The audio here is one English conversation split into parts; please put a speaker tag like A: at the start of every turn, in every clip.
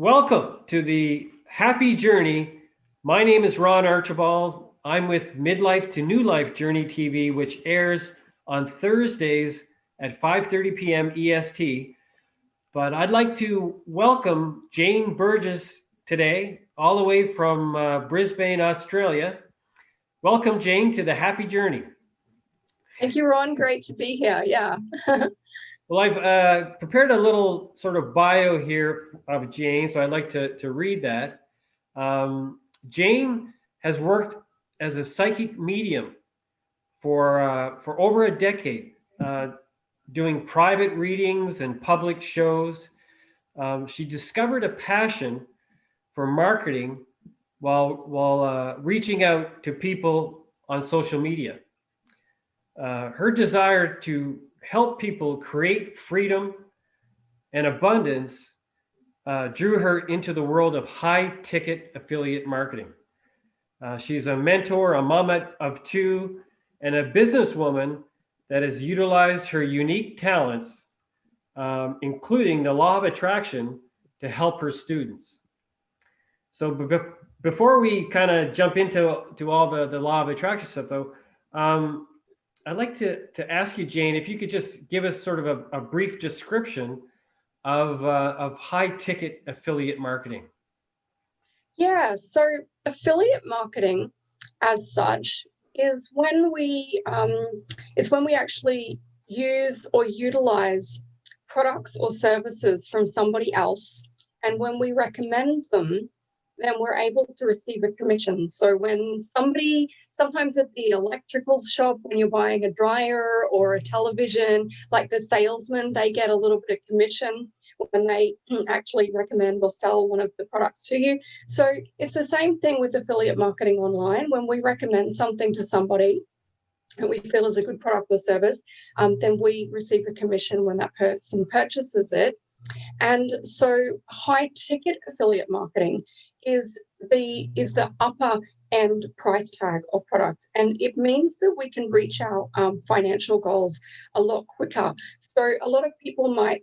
A: Welcome to the Happy Journey. My name is Ron Archibald. I'm with Midlife to New Life Journey TV, which airs on Thursdays at 5:30 p.m. EST. But I'd like to welcome Jane Burgess today, all the way from Brisbane, Australia. Welcome, Jane, to the Happy Journey.
B: Thank you, Ron. Great to be here. Yeah.
A: Well, I've prepared a little sort of bio here of Jane, so I'd like to read that. Jane has worked as a psychic medium for over a decade, doing private readings and public shows. She discovered a passion for marketing while reaching out to people on social media. Her desire to help people create freedom and abundance drew her into the world of high ticket affiliate marketing. She's a mentor, a mom of two, and a businesswoman that has utilized her unique talents, including the law of attraction, to help her students. So before we kind of jump into all the law of attraction stuff, though, I'd like to ask you, Jane, if you could just give us sort of a brief description of high ticket affiliate marketing.
B: Yeah. So affiliate marketing, as such, is when we actually use or utilize products or services from somebody else, and when we recommend them, then we're able to receive a commission. So when sometimes at the electrical shop, when you're buying a dryer or a television, like the salesman, they get a little bit of commission when they actually recommend or sell one of the products to you. So it's the same thing with affiliate marketing online. When we recommend something to somebody and we feel is a good product or service, then we receive a commission when that person purchases it. And so high ticket affiliate marketing is the upper end price tag of products, and it means that we can reach our financial goals a lot quicker. So a lot of people might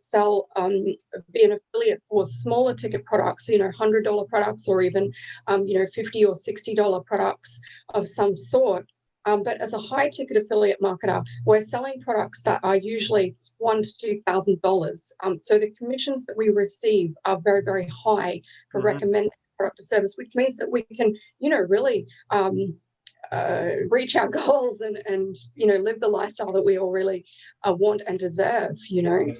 B: be an affiliate for smaller ticket products, $100 products, or even $50 or $60 products of some sort. But as a high ticket affiliate marketer, we're selling products that are usually $1,000 to $2,000. So the commissions that we receive are very, very high for recommending product or service, which means that we can, really reach our goals and live the lifestyle that we all really want and deserve,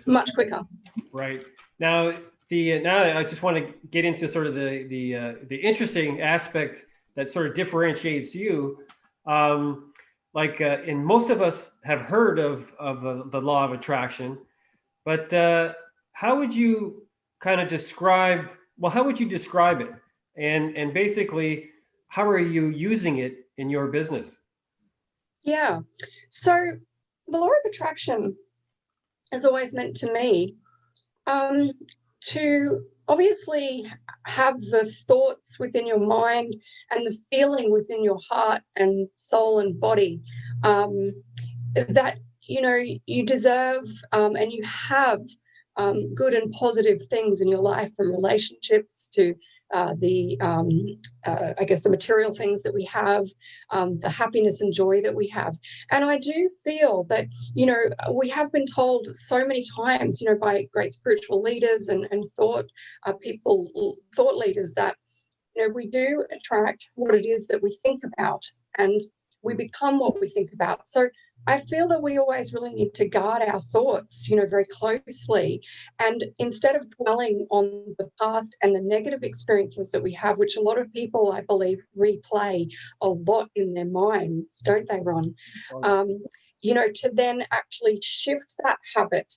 B: much quicker.
A: Right. Now, I just want to get into sort of the interesting aspect that sort of differentiates you. And most of us have heard of the law of attraction, but how would you describe it? And basically, how are you using it in your business?
B: Yeah. So the law of attraction is always meant to me to obviously have the thoughts within your mind and the feeling within your heart and soul and body that you deserve and you have good and positive things in your life, from relationships to the material things that we have, the happiness and joy that we have. And I do feel that, we have been told so many times, by great spiritual leaders and thought leaders that, we do attract what it is that we think about, and we become what we think about. So I feel that we always really need to guard our thoughts, very closely. And instead of dwelling on the past and the negative experiences that we have, which a lot of people, I believe, replay a lot in their minds, don't they, Ron? To then actually shift that habit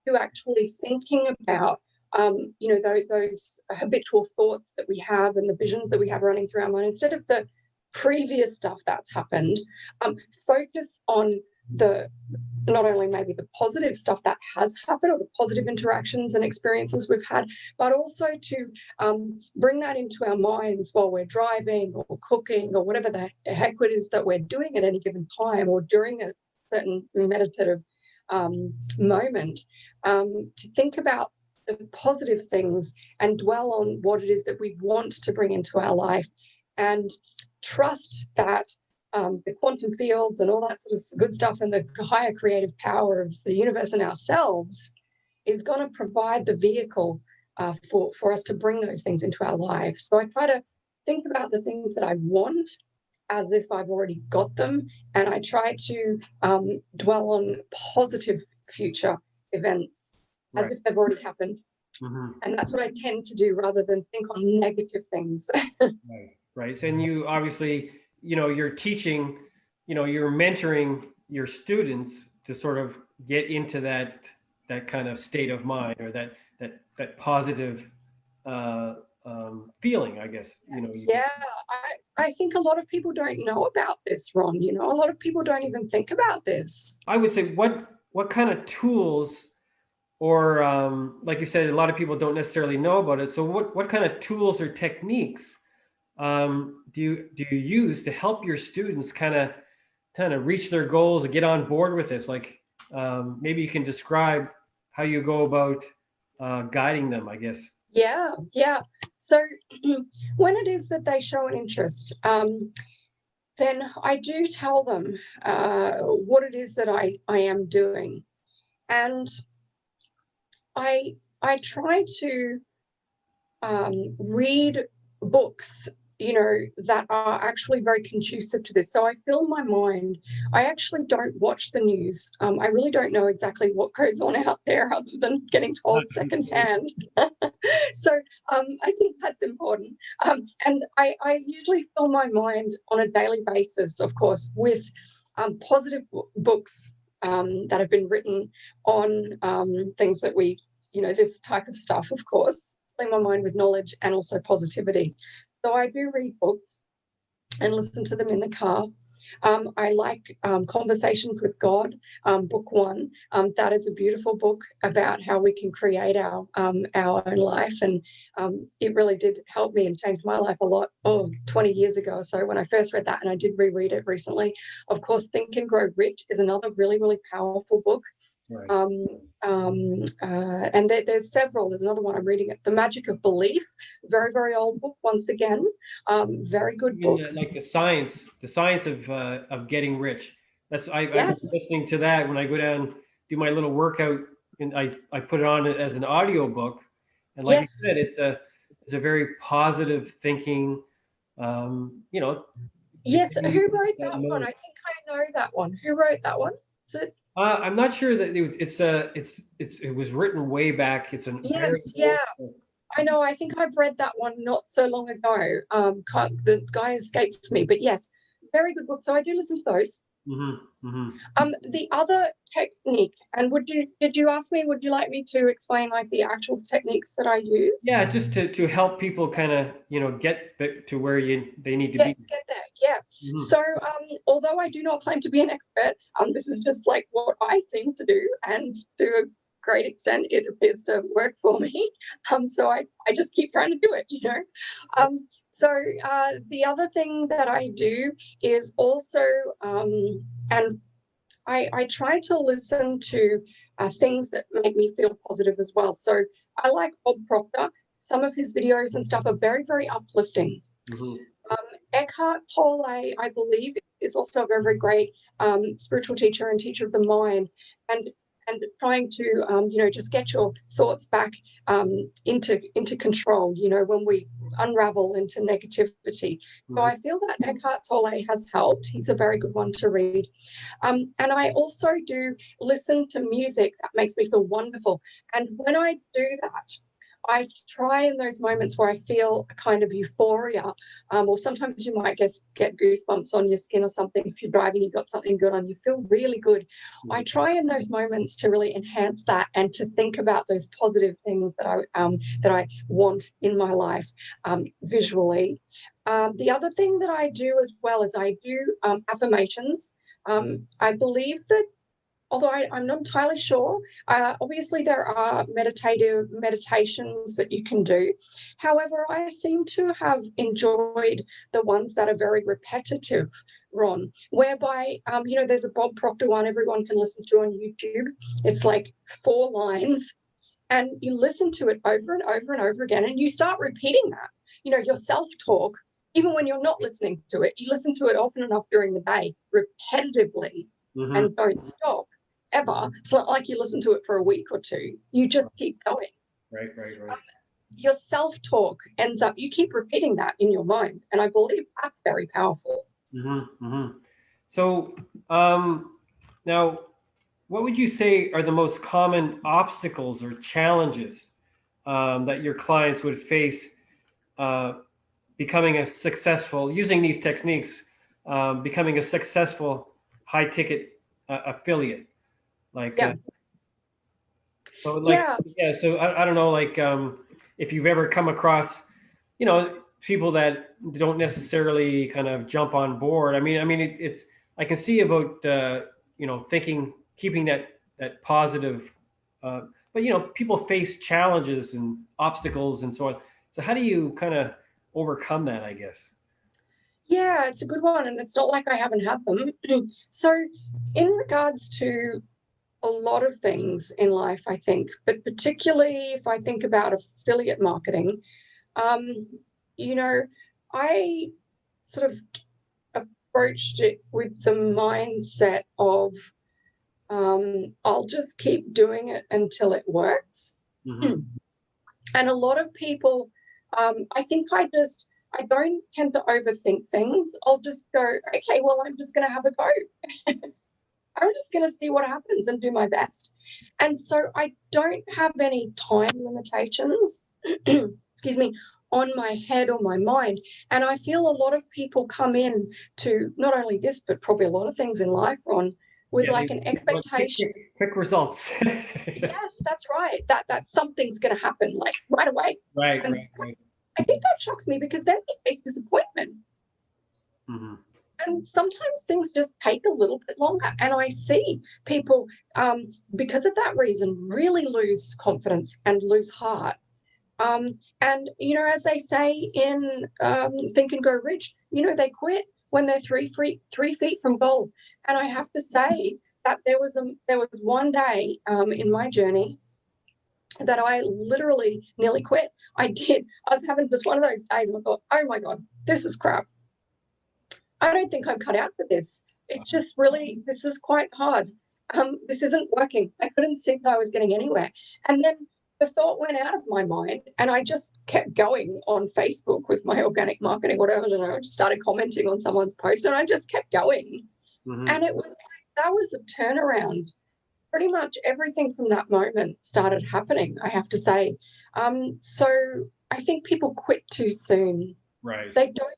B: to actually thinking about those habitual thoughts that we have and the visions that we have running through our mind, instead of the previous stuff that's happened, focus on not only maybe the positive stuff that has happened or the positive interactions and experiences we've had, but also to bring that into our minds while we're driving or cooking or whatever the heck it is that we're doing at any given time, or during a certain meditative moment, to think about the positive things and dwell on what it is that we want to bring into our life, and trust that the quantum fields and all that sort of good stuff and the higher creative power of the universe and ourselves is going to provide the vehicle for us to bring those things into our life. So I try to think about the things that I want as if I've already got them, and I try to dwell on positive future events as if they've already happened. And that's what I tend to do rather than think on negative things.
A: Right. And you obviously, you're teaching, you're mentoring your students to sort of get into that kind of state of mind, or that positive feeling, I guess.
B: I think a lot of people don't know about this, Ron. A lot of people don't even think about this.
A: I would say, what kind of tools, or like you said, a lot of people don't necessarily know about it. So what kind of tools or techniques do you use to help your students kind of reach their goals and get on board with this? Like, maybe you can describe how you go about guiding them, I guess.
B: Yeah. So when it is that they show an interest, then I do tell them what it is that I am doing. And I try to read books, that are actually very conducive to this. So I fill my mind. I actually don't watch the news. I really don't know exactly what goes on out there other than getting told secondhand. So I think that's important. And I usually fill my mind on a daily basis, of course, with positive books that have been written on things that we, this type of stuff, of course, filling my mind with knowledge and also positivity. So I do read books and listen to them in the car. I like Conversations with God, book 1. That is a beautiful book about how we can create our own life. And it really did help me and change my life a lot, 20 years ago or so when I first read that, and I did reread it recently. Of course, Think and Grow Rich is another really, really powerful book.
A: Right.
B: And there's several. There's another one I'm reading, The Magic of Belief, very, very old book once again. Very good book.
A: Like the science of getting rich. I've been listening to that when I go down, do my little workout, and I put it on as an audio book. And like you said, it's a very positive thinking,
B: Yes, who wrote that one? I think I know that one. Who wrote that one? Is it?
A: I'm not sure that it was written way back. It's an
B: I know. I think I've read that one not so long ago. The guy escapes me, but yes, very good book. So I do listen to those. The other technique, and did you ask me? Would you like me to explain like the actual techniques that I use?
A: Yeah, just to help people kind of get to where they need to be.
B: Get there. Yeah. So although I do not claim to be an expert, this is just like what I seem to do, and to a great extent it appears to work for me. So I just keep trying to do it, So the other thing that I do is also, and I try to listen to things that make me feel positive as well. So I like Bob Proctor. Some of his videos and stuff are very, very uplifting. Eckhart Tolle, I believe, is also a very, very great spiritual teacher and teacher of the mind, and trying to just get your thoughts back into control, when we unravel into negativity. So I feel that Eckhart Tolle has helped. He's a very good one to read. And I also do listen to music that makes me feel wonderful. And when I do that, I try in those moments where I feel a kind of euphoria, or sometimes you might get goosebumps on your skin or something. If you're driving, you've got something good on, you feel really good. I try in those moments to really enhance that and to think about those positive things that I want in my life visually. The other thing that I do as well is I do affirmations. I believe that, although I'm not entirely sure, obviously there are meditations that you can do. However, I seem to have enjoyed the ones that are very repetitive, Ron, whereby, there's a Bob Proctor one everyone can listen to on YouTube. It's like 4 lines, and you listen to it over and over and over again, and you start repeating that. Your self-talk, even when you're not listening to it, you listen to it often enough during the day, repetitively,
A: Mm-hmm.
B: and don't stop ever. It's not like you listen to it for a week or two. You just keep going.
A: Right, right, right.
B: Your self-talk ends up, you keep repeating that in your mind. And I believe that's very powerful.
A: Mm-hmm. Mm-hmm. So now, what would you say are the most common obstacles or challenges that your clients would face uh, becoming a successful, using these techniques, becoming a successful high ticket affiliate? Like,
B: Yeah.
A: so like,
B: Yeah.
A: yeah, so I don't know, like, if you've ever come across, people that don't necessarily kind of jump on board. I mean, it's, I can see about, thinking, keeping that positive, uh, but people face challenges and obstacles and so on. So how do you kind of overcome that, I guess?
B: Yeah, it's a good one. And it's not like I haven't had them. So, in regards to a lot of things in life, I think, but particularly if I think about affiliate marketing, um, you know, I sort of approached it with the mindset of I'll just keep doing it until it works.
A: Mm-hmm.
B: And a lot of people, I think I don't tend to overthink things. I'll just go, okay, well, I'm just going to have a go. I'm just going to see what happens and do my best. And so I don't have any time limitations, excuse me, on my head or my mind. And I feel a lot of people come in to not only this, but probably a lot of things in life, Ron, with
A: Yeah,
B: like an
A: well,
B: expectation.
A: quick results.
B: Yes, that's right. That something's going to happen like right away.
A: Right,
B: And
A: right, right.
B: I think that shocks me because then they face disappointment.
A: Mm-hmm.
B: And sometimes things just take a little bit longer. And I see people, because of that reason, really lose confidence and lose heart. And, as they say in Think and Go Rich, they quit when they're 3 feet from goal. And I have to say that there was one day in my journey that I literally nearly quit. I did. I was having just one of those days and I thought, oh my God, this is crap. I don't think I'm cut out for this. It's just really, this is quite hard. This isn't working. I couldn't see that I was getting anywhere. And then the thought went out of my mind and I just kept going on Facebook with my organic marketing, whatever, I don't know. I just started commenting on someone's post and I just kept going.
A: Mm-hmm.
B: And it was like, that was a turnaround. Pretty much everything from that moment started happening, I have to say. So I think people quit too soon.
A: Right.
B: They don't,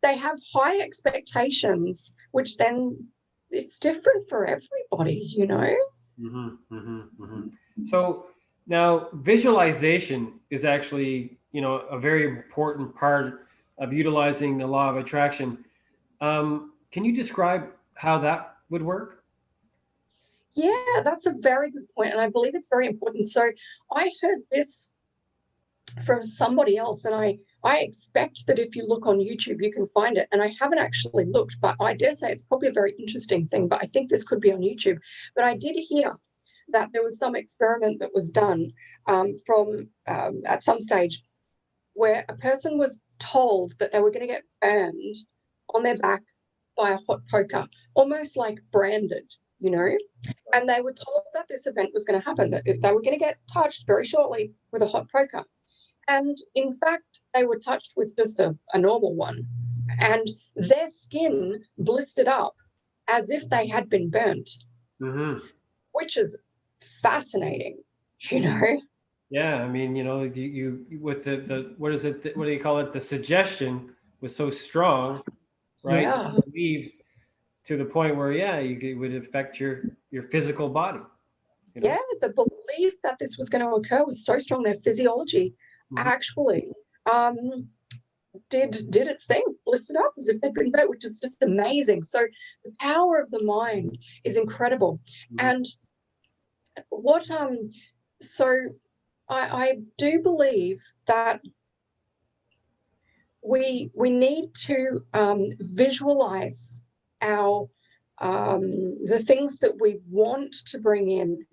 B: they have high expectations, which then it's different for everybody.
A: Mm-hmm, mm-hmm, mm-hmm. So now visualization is actually, a very important part of utilizing the law of attraction. Can you describe how that would work?
B: Yeah, that's a very good point, and I believe it's very important. So I heard this from somebody else, and I expect that if you look on YouTube, you can find it. And I haven't actually looked, but I dare say it's probably a very interesting thing. But I think this could be on YouTube. But I did hear that there was some experiment that was done from at some stage where a person was told that they were going to get burned on their back by a hot poker, almost like branded. And they were told that this event was going to happen, that they were going to get touched very shortly with a hot poker. And in fact, they were touched with just a normal one. And their skin blistered up as if they had been burnt,
A: Mm-hmm.
B: which is fascinating.
A: Yeah, I mean, you with the what is it? What do you call it? The suggestion was so strong, right?
B: Yeah.
A: You believe to the point where, yeah, it would affect your physical body. You know.
B: Yeah, the belief that this was going to occur was so strong. Their physiology
A: Mhm.
B: actually um, did its thing, blistered up as if they'd been burnt, which is just amazing. So the power of the mind is incredible.
A: Mhm.
B: And what so I do believe that we need to visualize our the things that we want to bring in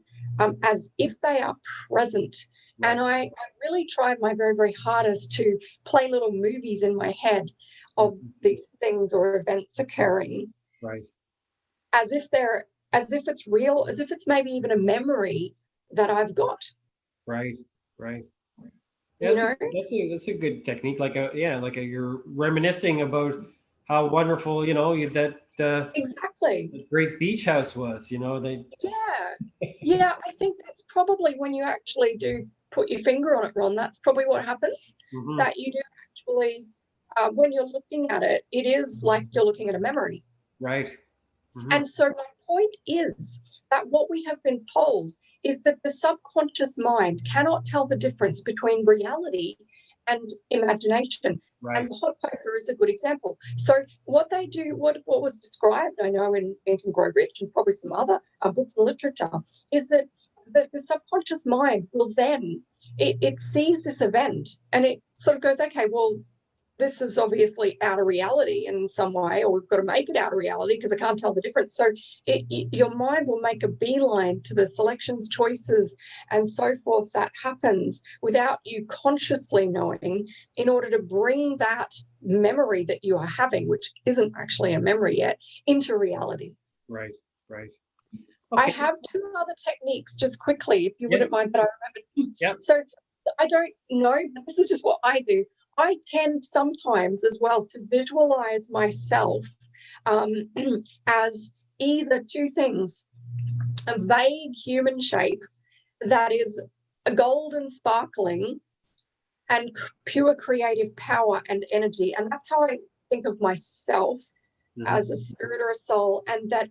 B: as if they are present And I really tried my very, very hardest to play little movies in my head of these things or events occurring,
A: Right.
B: as if it's real, as if it's maybe even a memory that I've got.
A: Right. Right.
B: You
A: That's a,
B: know?
A: that's a good technique. You're reminiscing about how wonderful, that
B: Exactly.
A: the great beach house was.
B: Yeah. Yeah, I think that's probably when you actually do put your finger on it, Ron, that's probably what happens.
A: Mhm.
B: That you do actually, when you're looking at it, it is like you're looking at a memory.
A: Right. Hmm.
B: And so my point is that what we have been told is that the subconscious mind cannot tell the difference between reality and imagination.
A: Right.
B: And the hot poker is a good example. So what they do, what was described, I know in Think and Grow Rich and probably some other books and literature, is that the subconscious mind will then, it sees this event and it sort of goes, okay, well, this is obviously out of reality in some way, or we've got to make it out of reality because I can't tell the difference. So your mind will make a beeline to the selections, choices, and so forth that happens without you consciously knowing, in order to bring that memory that you are having, which isn't actually a memory yet, into reality.
A: Right. Right.
B: I
A: Okay.
B: have two other techniques just quickly, if you
A: Yes.
B: wouldn't mind, but I remember.
A: Yeah.
B: So I don't know, but this is just what I do. I tend sometimes as well to visualize myself as either two things: a vague human shape that is a golden sparkling and pure creative power and energy. And that's how I think of myself, as a spirit or a soul, and that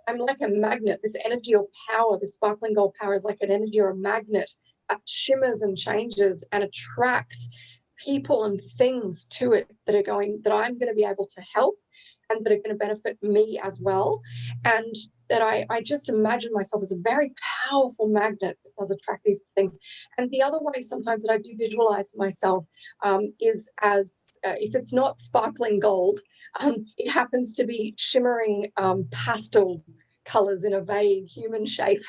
B: I'm like a magnet. This energy or power, the sparkling gold power, is like an energy or a magnet that shimmers and changes and attracts people and things to it that I'm going to be able to help and that are going to benefit me as well. And that I just imagine myself as a very powerful magnet that does attract these things. And the other way sometimes that I do visualize myself is as, if it's not sparkling gold, it happens to be shimmering pastel colors in a vague human shape.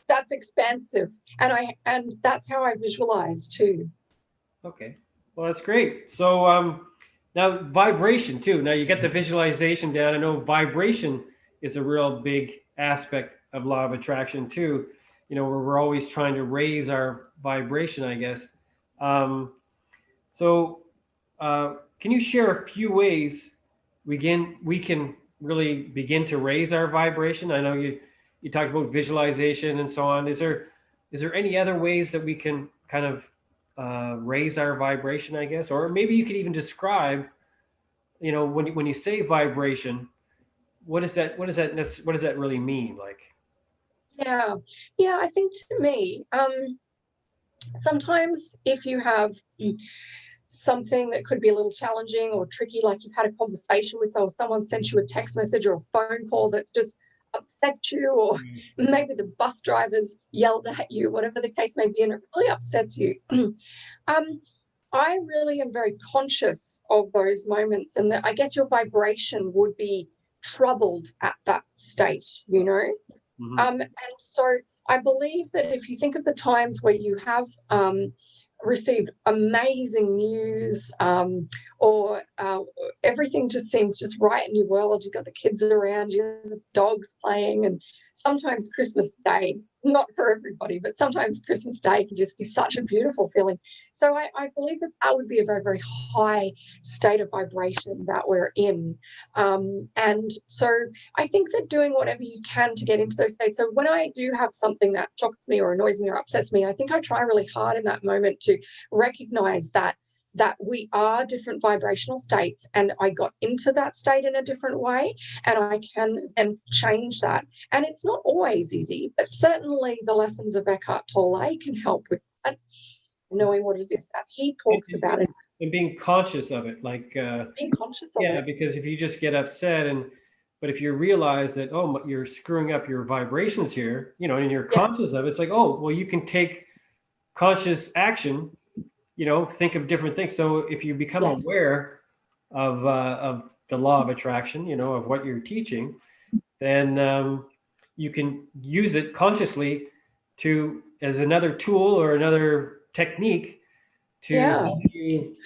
B: That's expansive, and that's how I visualize too.
A: Okay. Well, that's great. So now vibration too. Now you get the visualization down. I know vibration is a real big aspect of law of attraction too. Where we're always trying to raise our vibration, I guess. Um, so can you share a few ways we can really begin to raise our vibration? I know you talked about visualization and so on. Is there any other ways that we can kind of raise our vibration, I guess? Or maybe you could even describe, when you say vibration, what does that really mean? Like,
B: Yeah, yeah. I think to me, sometimes if you have something that could be a little challenging or tricky, like you've had a conversation with someone sent you a text message or a phone call that's just upset you, or maybe the bus drivers yelled at you, whatever the case may be, and it really upsets you. um, I really am very conscious of those moments, and that I guess your vibration would be troubled at that state, you know?
A: mhm.
B: And so I believe that if you think of the times where you have received amazing news, or everything just seems just right in your world, you've got the kids around you, the dogs playing, and sometimes Christmas Day, not for everybody, but sometimes Christmas Day can just be such a beautiful feeling. So I believe that that would be a very, very high state of vibration that we're in. And so I think that doing whatever you can to get into those states. So when I do have something that shocks me or annoys me or upsets me, I think I try really hard in that moment to recognize that we are different vibrational states, and I got into that state in a different way, and I can then change that. And it's not always easy, but certainly the lessons of Eckhart Tolle can help with that, knowing what it is that he
A: and,
B: talks about, and
A: and being conscious of it, like,
B: being conscious of
A: yeah,
B: it.
A: because if you just get upset, but if you realize that, oh, you're screwing up your vibrations here, and you're
B: Yeah.
A: conscious of it, it's like, oh, well, you can take conscious action, think of different things. So if you become
B: Yes.
A: aware of the law of attraction, of what you're teaching, then you can use it consciously to as another tool or another technique to
B: Yeah.
A: help you,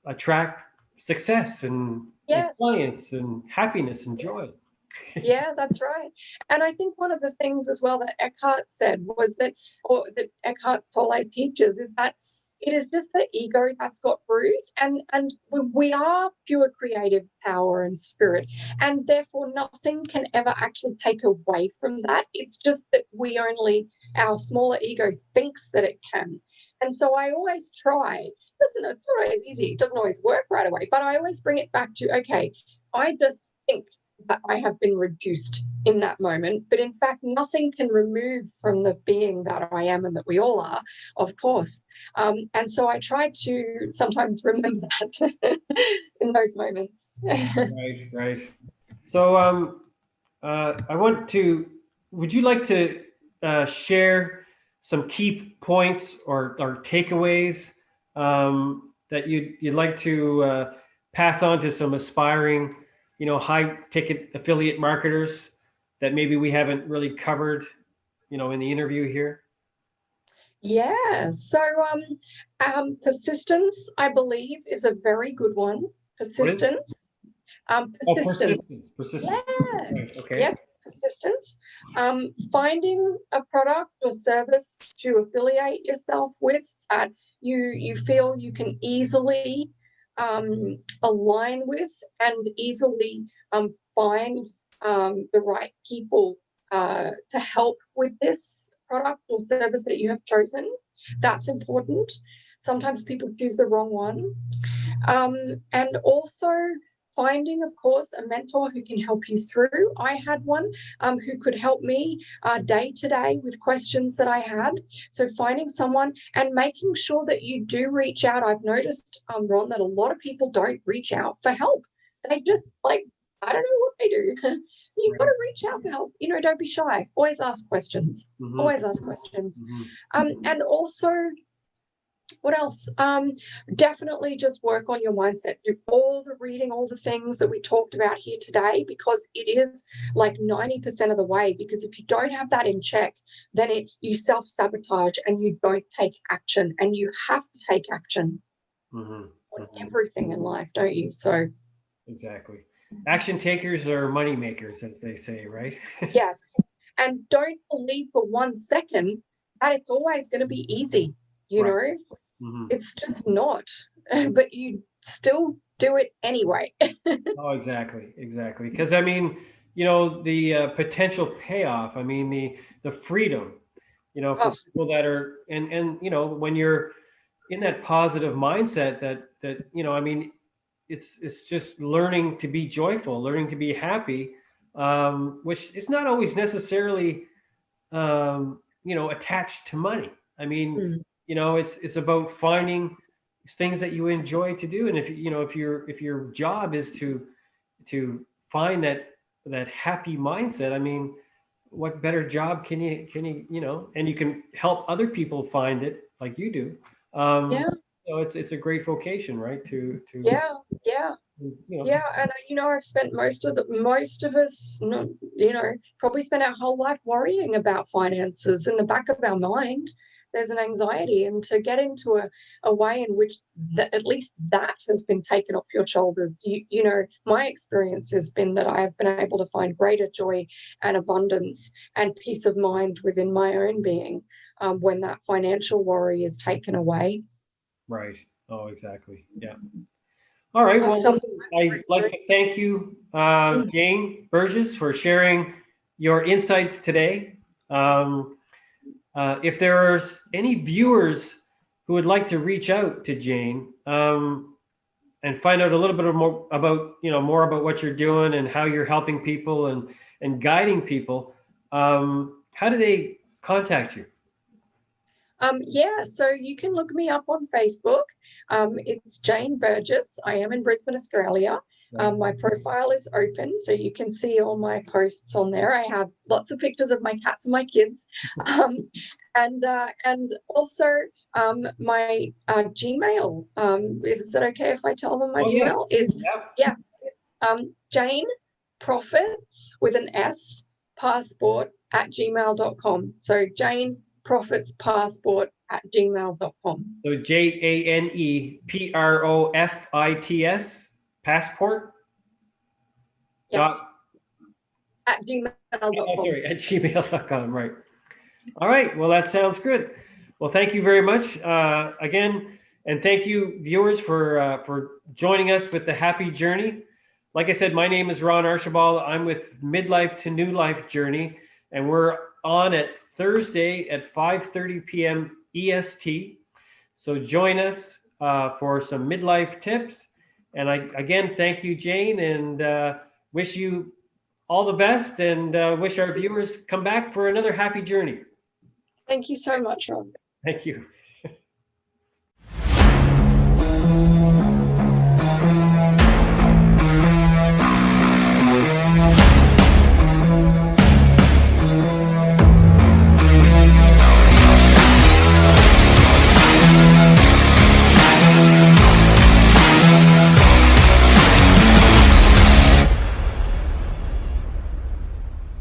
A: attract success and
B: Yes.
A: clients and happiness and joy.
B: Yeah, that's right. And I think one of the things as well that Eckhart said was that, or that Eckhart Tolle teaches, is that it is just the ego that's got bruised, and we are pure creative power and spirit, and therefore nothing can ever actually take away from that. It's just that our smaller ego thinks that it can. And so I always try. Listen, it's not always easy. It doesn't always work right away, but I always bring it back to, okay, I just think that I have been reduced in that moment. But in fact, nothing can remove from the being that I am and that we all are, of course. And so I try to sometimes remember that in those moments.
A: Right, right. So would you like to share some key points or takeaways that you'd like to pass on to some aspiring, high ticket affiliate marketers that maybe we haven't really covered, in the interview here?
B: Yeah. So persistence, I believe, is a very good one.
A: What is it?
B: Persistence.
A: Oh,
B: Persistence.
A: persistence. Persistence.
B: Yeah.
A: Right. Okay.
B: Yes, persistence. Finding a product or service to affiliate yourself with that you feel you can easily align with and easily find the right people to help with this product or service that you have chosen. That's important. Sometimes people choose the wrong one. And also finding, of course, a mentor who can help you through. I had one who could help me day to day with questions that I had. So finding someone and making sure that you do reach out. I've noticed, Ron, that a lot of people don't reach out for help. They just I don't know what they do. You've got
A: Right.
B: to reach out for help. Don't be shy. Always ask questions.
A: Mm-hmm.
B: Always ask questions.
A: Mm-hmm.
B: And also, what else? Definitely just work on your mindset. Do all the reading, all the things that we talked about here today, because it is like 90% of the way. Because if you don't have that in check, then you self-sabotage and you don't take action. And you have to take action
A: Mm-hmm.
B: on
A: Mm-hmm.
B: everything in life, don't you? So
A: Exactly. Action takers are money makers, as they say, right?
B: yes. And don't believe for 1 second that it's always going to be easy,
A: Right. Mm-hmm.
B: It's just not, but you still do it anyway.
A: Oh, exactly, exactly. Because I mean, the potential payoff. I mean, the freedom. For
B: Oh,
A: people that are and when you're in that positive mindset, that I mean, it's just learning to be joyful, learning to be happy, which is not always necessarily attached to money. I mean,
B: mm,
A: it's about finding things that you enjoy to do, and if your job is to find that happy mindset, I mean, what better job can you and you can help other people find it like you do.
B: yeah,
A: It's a great vocation, right? To
B: yeah, yeah,
A: you know
B: yeah. And I've spent most of us, probably spent our whole life worrying about finances. In the back of our mind, there's an anxiety, and to get into a way in which at least that has been taken off your shoulders. My experience has been that I have been able to find greater joy and abundance and peace of mind within my own being when that financial worry is taken away.
A: right. Oh, exactly. Yeah. All right.
B: That's
A: Well,
B: something
A: listen,
B: I've
A: I'd like to thank you,
B: Mm.
A: Jane Burgess, for sharing your insights today. If there's any viewers who would like to reach out to Jane and find out a little bit more about what you're doing and how you're helping people and guiding people, how do they contact you?
B: Yeah, so you can look me up on Facebook. It's Jane Burgess. I am in Brisbane, Australia.
A: Right.
B: My profile is open, so you can see all my posts on there. I have lots of pictures of my cats and my kids, and also my Gmail. Is it okay if I tell them my
A: Oh yeah.
B: Gmail? It's
A: Yeah.
B: yeah, Jane Profits with an S janeprofitspassport@gmail.com. So janeprofitspassport@gmail.com.
A: So JANEPROFITS passport
B: Yes,
A: dot
B: at
A: oh,
B: gmail.com.
A: sorry, at gmail.com, right. All right, well, that sounds good. Well, thank you very much again, and thank you, viewers, for joining us with the Happy Journey. Like I said, my name is Ron Archibald. I'm with Midlife to New Life Journey, and we're on at Thursday at 5:30 p.m. EST. So join us for some midlife tips. And I again thank you, Jane, and wish you all the best, and wish our viewers come back for another happy journey.
B: Thank you so much, Ron.
A: Thank you.